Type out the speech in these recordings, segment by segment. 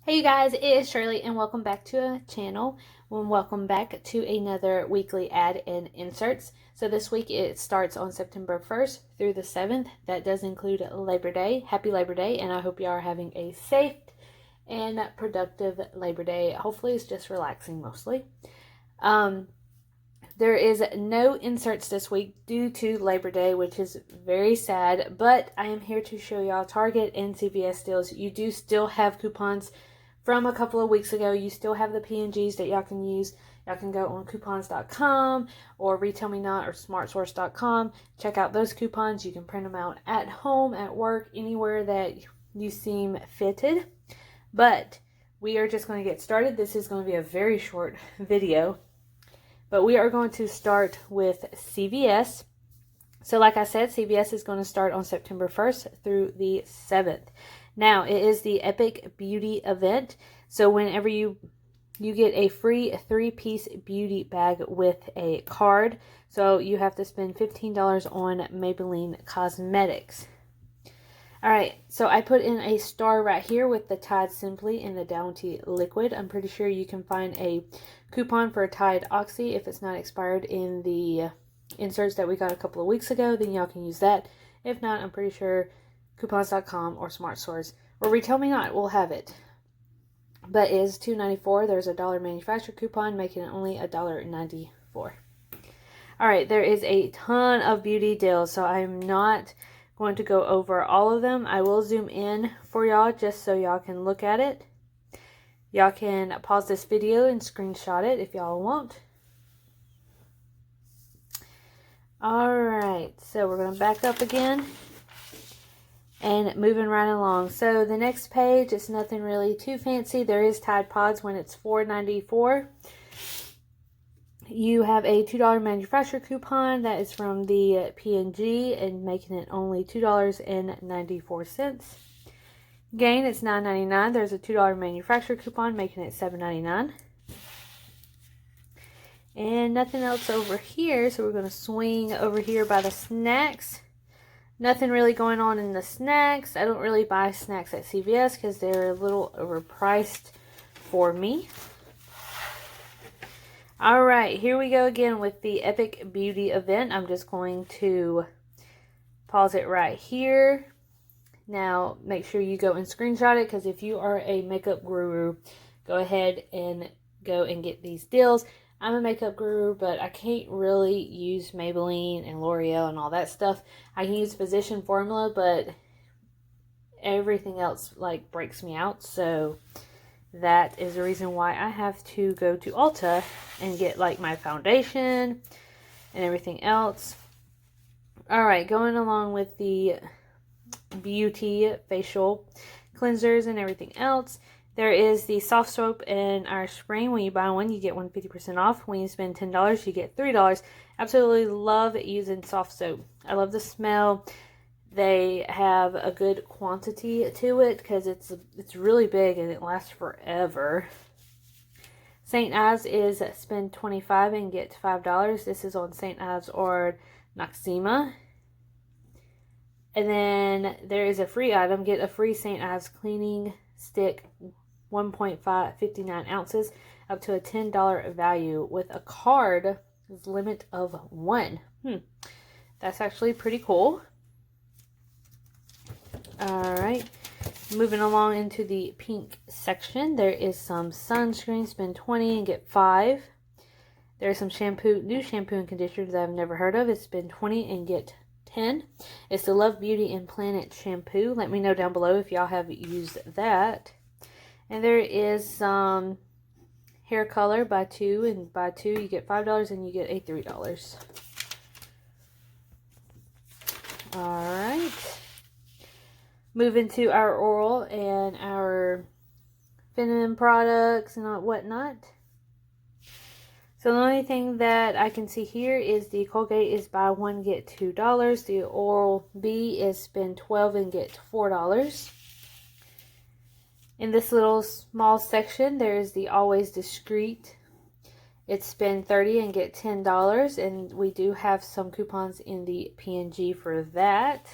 Hey you guys, it is Shirley and welcome back to a channel. Welcome back to another weekly ad and inserts. So this week it starts on September 1st through the 7th. That does include Labor Day. Happy Labor Day, and I hope you are having a safe and productive Labor Day. Hopefully it's just relaxing mostly. There is no inserts this week due to Labor Day, which is very sad, but I am here to show y'all Target and CVS deals. You do still have coupons from a couple of weeks ago. You still have the P&Gs that y'all can use. Y'all can go on coupons.com or retailmenot or smartsource.com. Check out those coupons. You can print them out at home, at work, anywhere that you seem fitted. But we are just going to get started. This is going to be a very short video. But we are going to start with CVS. So like I said, CVS is going to start on September 1st through the 7th. Now, it is the Epic Beauty event. So whenever you get a free 3-piece beauty bag with a card. So you have to spend $15 on Maybelline Cosmetics. Alright, so I put in a star right here with the Tide Simply in the Bounty Liquid. I'm pretty sure you can find a coupon for Tide Oxy if it's not expired in the inserts that we got a couple of weeks ago. Then y'all can use that. If not, I'm pretty sure coupons.com or SmartSource or retailmenot will have it. But it is $2.94. There's a $1 manufacturer coupon making it only $1.94. Alright, there is a ton of beauty deals, so I'm not going to go over all of them. I will zoom in for y'all just so y'all can look at it. Y'all can pause this video and screenshot it if y'all want. Alright, so we're going to back up again and moving right along. So the next page is nothing really too fancy. There is Tide Pods when it's $4.94. You have a $2 manufacturer coupon that is from the P&G and making it only $2.94. Gain, it's $9.99. There's a $2 manufacturer coupon making it $7.99. And nothing else over here, so we're going to swing over here by the snacks. Nothing really going on in the snacks. I don't really buy snacks at CVS because they're a little overpriced for me. Alright, here we go again with the Epic Beauty event. I'm just going to pause it right here. Now, make sure you go and screenshot it, because if you are a makeup guru, go ahead and go and get these deals. I'm a makeup guru, but I can't really use Maybelline and L'Oreal and all that stuff. I can use Physician Formula, but everything else like breaks me out, so that is the reason why I have to go to Ulta and get like my foundation and everything else. Alright, going along with the beauty facial cleansers and everything else. There is the soft soap and Irish Spring. When you buy one, you get one 50% off. When you spend $10, you get $3. Absolutely love using soft soap. I love the smell. They have a good quantity to it because it's really big and it lasts forever. St. Ives is spend $25 and get $5. This is on St. Ives or Noxzema. And then there is a free item. Get a free St. Ives cleaning stick, 1.59 ounces, up to a $10 value with a card limit of 1. That's actually pretty cool. Alright, moving along into the pink section, there is some sunscreen. Spend $20 and get 5. There's some new shampoo and conditioner that I've never heard of. It's spend $20 and get 10. It's the Love Beauty and Planet shampoo. Let me know down below if y'all have used that. And there is some hair color, buy 2, and buy 2 you get $5 and you get a $3. Alright. Moving to our oral and our feminine products and whatnot. So the only thing that I can see here is the Colgate is buy 1 get $2. The Oral-B is spend $12 and get $4. In this little small section, there is the Always Discreet. It's spend $30 and get $10. And we do have some coupons in the P&G for that.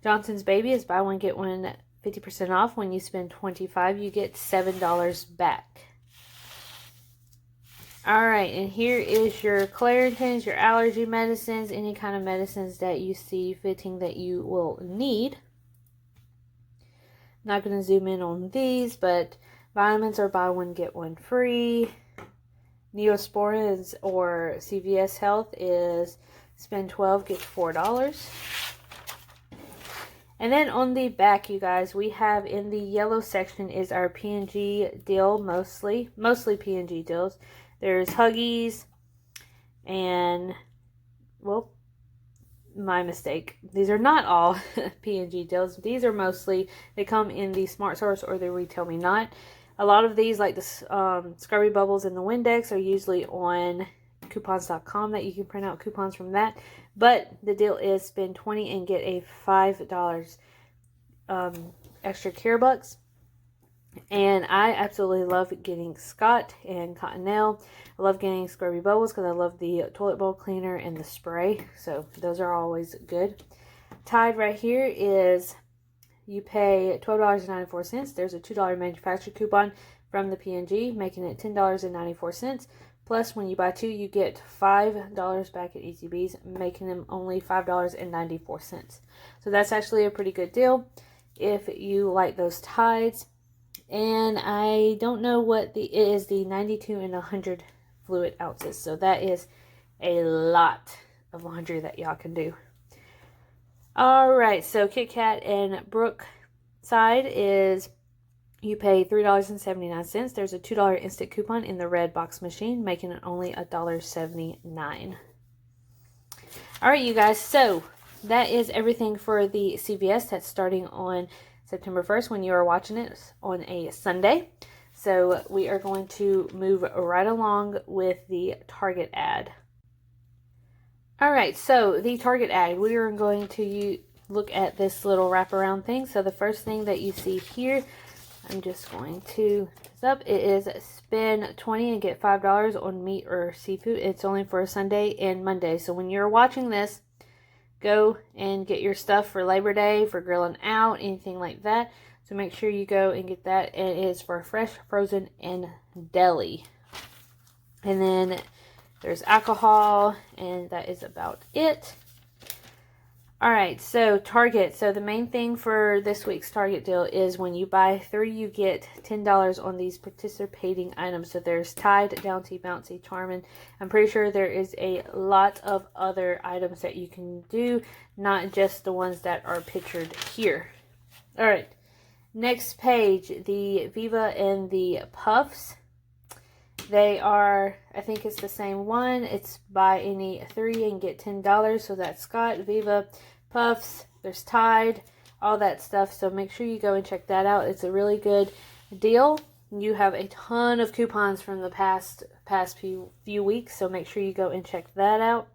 Johnson's Baby is buy 1 get 1 50% off. When you spend $25, you get $7 back. Alright, and here is your Claritins, your allergy medicines, any kind of medicines that you see fitting that you will need. Not going to zoom in on these, but vitamins are buy one, get one free. Neosporins or CVS Health is spend $12, get $4. And then on the back, you guys, we have in the yellow section is our P&G deal, mostly P&G deals. There's Huggies and, well, my mistake. These are not all P&G deals. These are mostly, they come in the Smart Source or the Retail Me Not. A lot of these, like the Scrubby Bubbles and the Windex, are usually on coupons.com that you can print out coupons from that. But the deal is spend $20 and get a $5 extra care bucks. And I absolutely love getting Scott and Cottonelle. I love getting Scrubby Bubbles because I love the toilet bowl cleaner and the spray. So those are always good. Tide right here is you pay $12.94. There's a $2 manufacturer coupon from the P&G, making it $10.94. Plus, when you buy two, you get $5 back at ECB's, making them only $5.94. So that's actually a pretty good deal if you like those Tides. And I don't know what it is the 92 and 100 fluid ounces. So that is a lot of laundry that y'all can do. Alright, so Kit Kat and Brookside is you pay $3.79. There's a $2 instant coupon in the red box machine, making it only $1.79. Alright, you guys, so that is everything for the CVS. That's starting on September 1st when you are watching it on a Sunday. So we are going to move right along with the Target ad. Alright, so the Target ad, we are going to look at this little wraparound thing. So the first thing that you see here, I'm just going to up. It is spend $20 and get $5 on meat or seafood. It's only for Sunday and Monday. So when you're watching this, go and get your stuff for Labor Day, for grilling out, anything like that. So make sure you go and get that. It is for fresh, frozen, and deli. And then there's alcohol, and that is about it. Alright, so Target. So the main thing for this week's Target deal is when you buy 3, you get $10 on these participating items. So there's Tide, Bouncy, Bouncy, Charmin. I'm pretty sure there is a lot of other items that you can do, not just the ones that are pictured here. Alright, next page, the Viva and the Puffs. They are, I think it's the same one. It's buy any 3 and get $10. So that's Scott, Viva, Puffs, there's Tide, all that stuff. So make sure you go and check that out. It's a really good deal. You have a ton of coupons from the past few weeks. So make sure you go and check that out.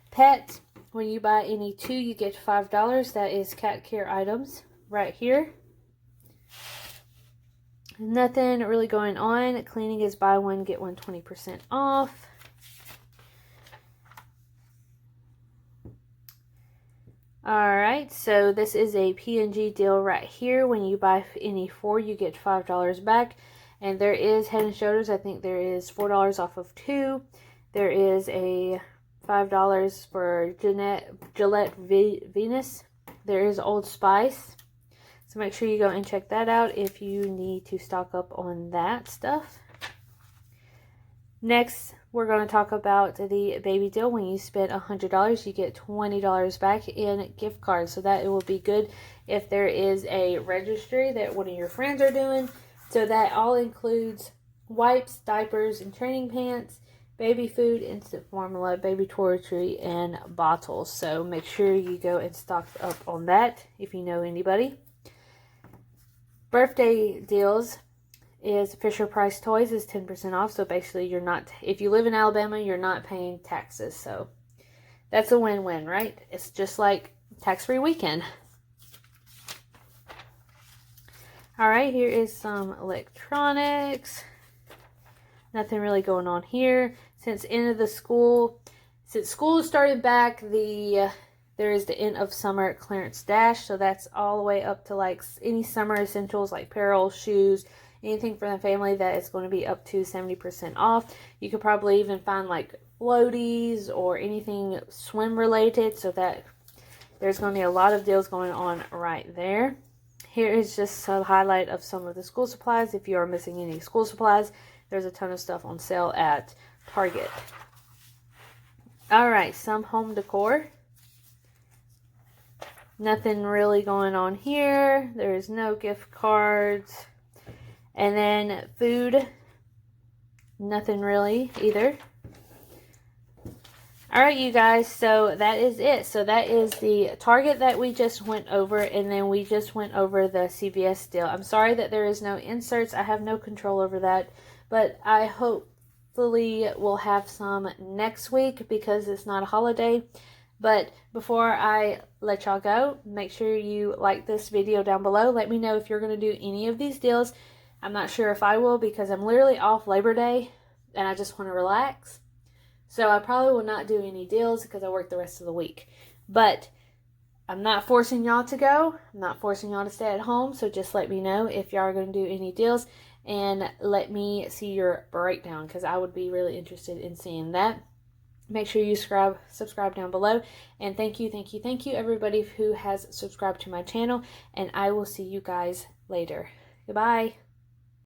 Pet, when you buy any 2, you get $5. That is cat care items right here. Nothing really going on. Cleaning is buy one, get one 20% off. Alright, so this is a P&G deal right here. When you buy any 4, you get $5 back. And there is Head & Shoulders. I think there is $4 off of 2. There is a $5 for Gillette Venus. There is Old Spice. So make sure you go and check that out if you need to stock up on that stuff. Next, we're going to talk about the baby deal. When you spend $100, you get $20 back in gift cards. So that it will be good if there is a registry that one of your friends are doing. So that all includes wipes, diapers, and training pants, baby food, instant formula, baby toiletry, and bottles. So make sure you go and stock up on that if you know anybody. Birthday deals is Fisher Price Toys is 10% off. So basically you're not, if you live in Alabama, you're not paying taxes. So that's a win-win, right? It's just like tax-free weekend. Alright, here is some electronics. Nothing really going on here. Since school started back, the There is the end of summer clearance dash, so that's all the way up to like any summer essentials like apparel, shoes, anything for the family that is going to be up to 70% off. You could probably even find like floaties or anything swim related, so that there's going to be a lot of deals going on right there. Here is just a highlight of some of the school supplies. If you are missing any school supplies, there's a ton of stuff on sale at Target. Alright, some home decor. Nothing really going on here. There's no gift cards. And then food. Nothing really either. Alright, you guys, so that is it. So that is the Target that we just went over, and then we just went over the CVS deal. I'm sorry that there is no inserts. I have no control over that, but I hopefully will have some next week because it's not a holiday. But before I let y'all go, make sure you like this video down below. Let me know if you're going to do any of these deals. I'm not sure if I will because I'm literally off Labor Day and I just want to relax. So I probably will not do any deals because I work the rest of the week. But I'm not forcing y'all to go. I'm not forcing y'all to stay at home. So just let me know if y'all are going to do any deals. And let me see your breakdown because I would be really interested in seeing that. Make sure you subscribe down below. And thank you everybody who has subscribed to my channel. And I will see you guys later. Goodbye.